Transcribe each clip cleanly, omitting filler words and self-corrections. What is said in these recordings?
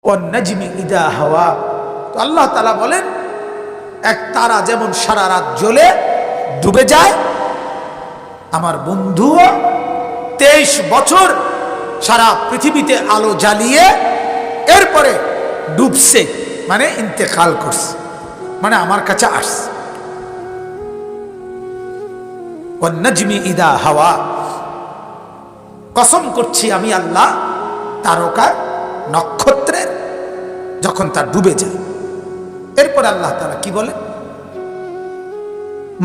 One Nazmi ইদা হাওয়া। তো আল্লাহ তাআলা বলেন, এক তারা যেমন সারা রাত জ্বলে ডুবে যায়, আমার বন্ধুও 23 বছর সারা পৃথিবীতে আলো জ্বালিয়ে এরপরে ডুবছে, মানে ইন্তেকাল করছে, মানে আমার কাছে আসছে। ওয়ান নাজমি ইদা হাওয়া, কসম করছি আমি আল্লাহ তারকার নক্ষত্রের যখন তা ডুবে যায়। এরপর আল্লাহ তাআলা কি বলে,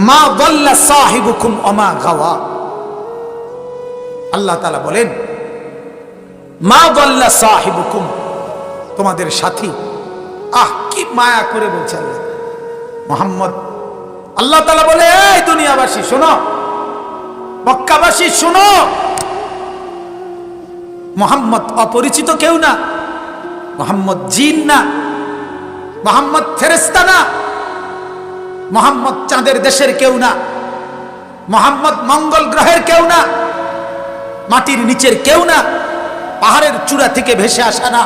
মা দাল্লা সাহিবুকুম ওমা গাওয়া। আল্লাহ তাআলা বলেন, মা দাল্লা সাহিবুকুম, তোমাদের সাথী। কি মায়া করে বলছে আল্লাহ মুহাম্মদ। আল্লাহ তাআলা বলে, এই দুনিয়াবাসী শোনো, মক্কাবাসী শোনো, মুহাম্মদ অপরিচিত কেউ না, মুহাম্মদ জিন না, মুহাম্মদ ফেরেশতা না, মুহাম্মদ চাঁদের দেশের কেউ না, মুহাম্মদ মঙ্গল গ্রহের কেউ না, মাটির নিচের কেউ না, পাহাড়ের চূড়া থেকে ভেসে আসা না।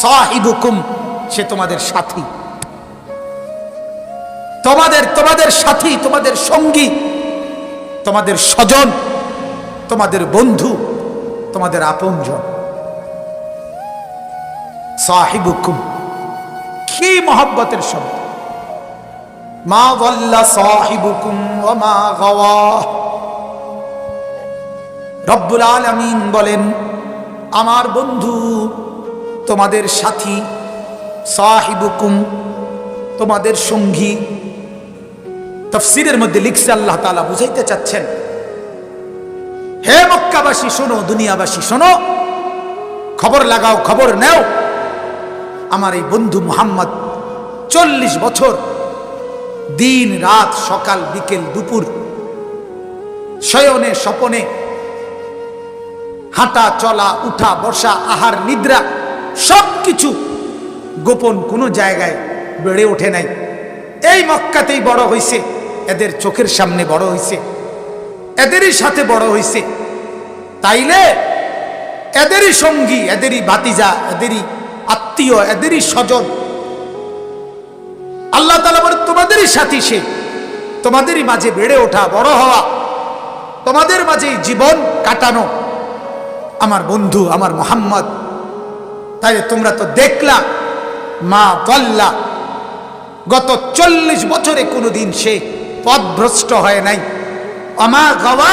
সাহিবুকুম, সে তোমাদের সাথী, তোমাদের সাথী, তোমাদের সঙ্গী, তোমাদের স্বজন, তোমাদের বন্ধু, তোমাদের আপনজন। সাহিবুকুম, কি মহব্বতের শব্দ। মা যাল্লা সাহিবুকুম ওয়া মা গাওয়া। রব্বুল আলামিন বলেন, আমার বন্ধু তোমাদের সাথী, সাহিবুকুম তোমাদের সঙ্গী। তাফসীরের মধ্যে লিখছে, আল্লাহ তাআলা বুঝাইতে চাচ্ছেন, হে মক্কাবাসী শোনো, দুনিয়াবাসী শোনো, খবর লাগাও, খবর নেও, আমার এই বন্ধু মুহাম্মদ 40 বছর দিন রাত, সকাল বিকেল দুপুর, শয়নে স্বপনে, হাঁটা চলা, উঠা বসা, আহার নিদ্রা, সবকিছু গোপন কোনো জায়গায় বেড়ে ওঠে নাই। এই মক্কাতেই বড় হইছে, এদের চোখের সামনে বড় হইছে, এদেরই সাথে বড় হইছে। তাইলে এদেরই সঙ্গী, এদেরই ভাতিজা, এদেরই আত্মীয়, এদেরই স্বজন। আল্লাহ তাআলা বলেন, তোমাদেরই সাথী সে, তোমাদেরই মাঝে বেড়ে ওঠা, বড় হওয়া, তোমাদের মাঝে জীবন কাটানো আমার বন্ধু, আমার মুহাম্মদ। তাইলে তোমরা তো দেখলা, মা দাল্লা, গত 40 বছরে কোনোদিন সে পথভ্রষ্ট হয় নাই, আমা গাওয়া,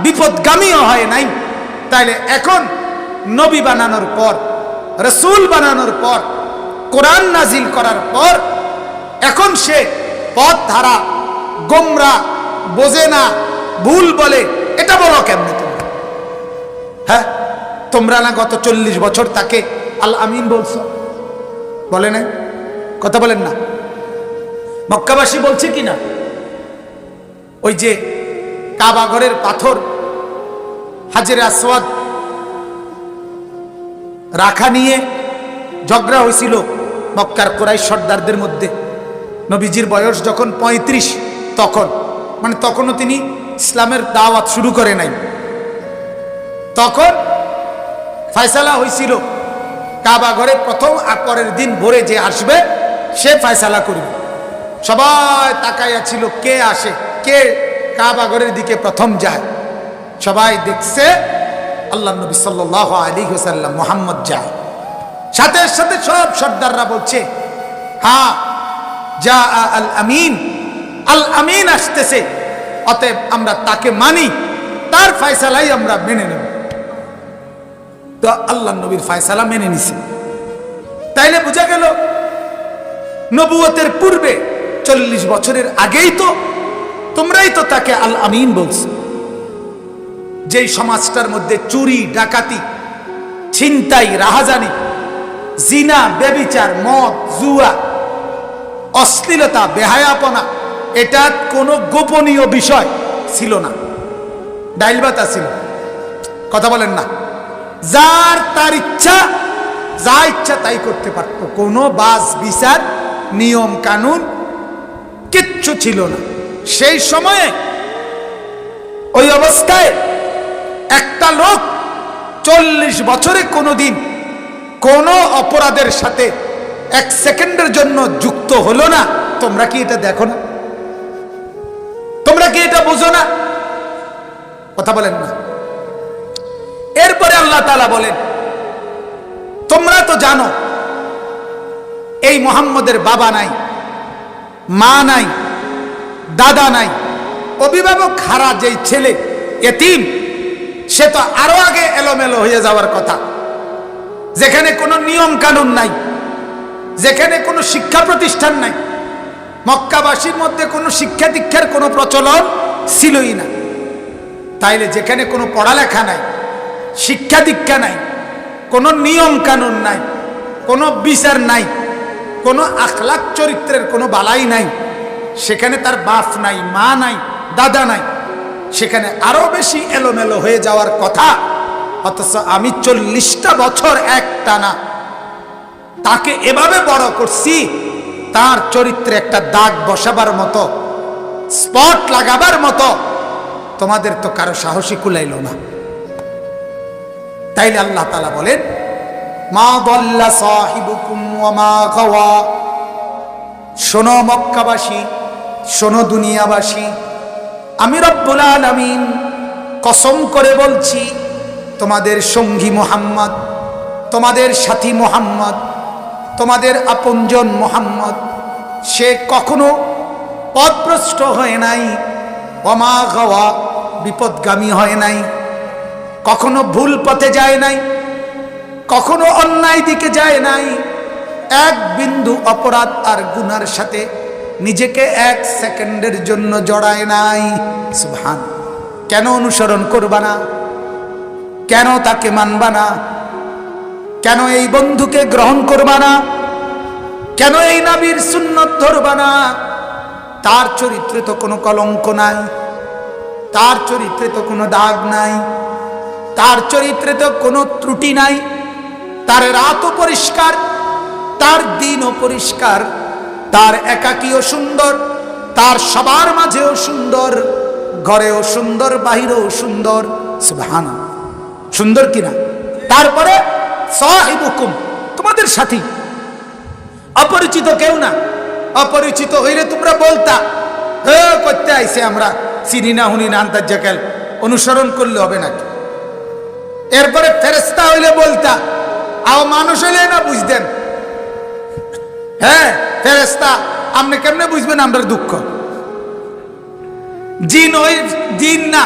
বিপদগামীও হয় নাই। তাইলে এখন নবী বানানোর পর, রাসূল বানানোর পর, কোরআন নাজিল করার পর, এখন সে পথ ধারা, গোমরা, বোঝে না, ভুল বলে, এটা বলো কেমনে তোমরা? হ্যাঁ, তোমরা না গত 40 বছর তাকে আল আমিন বলছো? বলে নাই? কথা বলেন না? মক্কাবাসী বলছে কিনা? ওই যে কাবা ঘরের পাথর হাজরে আসওয়াদ রাখা নিয়ে ঝগড়া হয়েছিল মক্কার কুরাইশ সর্দারদের মধ্যে। নবীজির বয়স যখন 35, তখন মানে তখনও তিনি ইসলামের দাওয়াত শুরু করে নাই। তখন ফয়সালা হয়েছিল, কাবা ঘরে প্রথম আর পরের দিন ভোরে যে আসবে সে ফয়সালা করবে। সবাই তাকাইয়া ছিল, কে আসে, কে কাবা ঘরের দিকে প্রথম যায়। সবাই দেখছে আল্লাহ নবী সাল্লাল্লাহু আলাইহি ওয়াসাল্লাম মুহাম্মদ যায়। সাথে সাথে সব সর্দাররা বলছে, হ্যাঁ যা আল আমিন, আল আমিন আসতেছে, অতএব আমরা তাকে মানি, তার ফয়সালাই আমরা মেনে নেব। তো আল্লাহ নবীর ফয়সালা মেনে নিছে। তাইলে বোঝা গেল নবুয়তের পূর্বে 40 বছরের আগেই তো তোমরাই তো তাকে আল আমিন বলছো। যেই সমাজটার মধ্যে চুরি, ডাকাতি, ছিনতাই, রাহাজানি, জিনা, ব্যভিচার, মদ, জুয়া, অশ্লীলতা, বেহায়াপনা, এটা কোনো গোপনীয় বিষয় ছিল না, ডাইলবাতা ছিল। কথা বলেন না? যার তার ইচ্ছা, যা ইচ্ছা তাই করতে পারত, কোনো বাস বিচার, নিয়ম কানুন কিচ্ছু ছিল না সেই সময়ে। ওই অবস্থায় একটা লোক 40 বছরে কোনোদিন কোন অপরাধের সাথে এক সেকেন্ডের জন্য যুক্ত হলো না। তোমরা কি এটা দেখো না? তোমরা কি এটা বুঝো না? কথা বলেন না। এরপরে আল্লাহ তাআলা বলেন, তোমরা তো জানো এই মুহাম্মদের বাবা নাই, মা নাই, দাদা নাই, অভিভাবক হারা যেই ছেলে এতিম, সে তো আরো আগে এলোমেলো হয়ে যাওয়ার কথা। যেখানে কোনো নিয়ম কানুন নাই, যেখানে কোনো শিক্ষা প্রতিষ্ঠান নাই, মক্কাবাসীর মধ্যে কোনো শিক্ষা দীক্ষার কোনো প্রচলন ছিলই না। তাইলে যেখানে কোনো পড়ালেখা নাই, শিক্ষা দীক্ষা নাই, কোনো নিয়ম কানুন নাই, কোনো বিচার নাই, কোনো আখলাক চরিত্রের কোনো বালাই নাই, সেখানে তার বাপ নাই, মা নাই, দাদা নাই, সেখানে আরো বেশি এলোমেলো হয়ে যাওয়ার কথা। অথচ আমি 40টা বছর একটানা তাকে এভাবে বড় করছি, তার চরিত্রে একটা দাগ বসাবার মতো, স্পট লাগাবার মতো তোমাদের তো কারো সাহসী কুলাইল না। তাইলে আল্লাহ তাআলা বলেন, মা দাল্লা সাহিবুকুম ওয়া মা গাওয়া। শোনো মক্কাবাসী, শোনো দুনিয়াবাসী, আমি রব্বুল আলামিন কসম করে বলছি, তোমাদের সঙ্গী মুহাম্মদ, তোমাদের সাথী মুহাম্মদ, তোমাদের আপনজন মুহাম্মদ, সে কখনো পথভ্রষ্ট হয় নাই, ওয়া মা গাওয়া, বিপদগামী হয় নাই, কখনো ভুল পথে যায় নাই, কখনো অন্যায় দিকে যায় নাই, এক বিন্দু অপরাধ আর গুনার সাথে নিজেকে এক সেকেন্ডের জন্য জড়ায় নাই। সুবহান। কেন অনুসরণ করবা না? কেন তাকে মানবা না? কেন এই বন্ধুকে গ্রহণ করবা না? কেন এই নবীর সুন্নত ধরবা না? তার চরিত্রে তো কোনো কলঙ্ক নাই, তার চরিত্রে তো কোনো দাগ নাই, তার চরিত্রে তো কোনো ত্রুটি নাই, তার রাতও পরিষ্কার, তার দিনও পরিষ্কার, তার একাকীও সুন্দর, তার সবার মাঝেও সুন্দর, ঘরেও সুন্দর, বাহিরেও সুন্দর। সুবহানাল্লাহ। সুন্দর কিনা? তারপরে সাহিবুকুম, তোমাদের সাথী, অপরিচিত কেউ না। অপরিচিত হইলে তোমরা বলতা, হে করতে আইছে, আমরা চিনি না হুনি না, আন্তাজাকাল অনুসরণ করলে হবে নাকি? এরপরে ফেরেশতা হইলে বলতা, আও মানুষ হইলে না বুঝতেন। হ্যাঁ ফেরেশতা, আপনি কেমনে বুঝবেন আমরা দুঃখ? জিন ওই জিন না,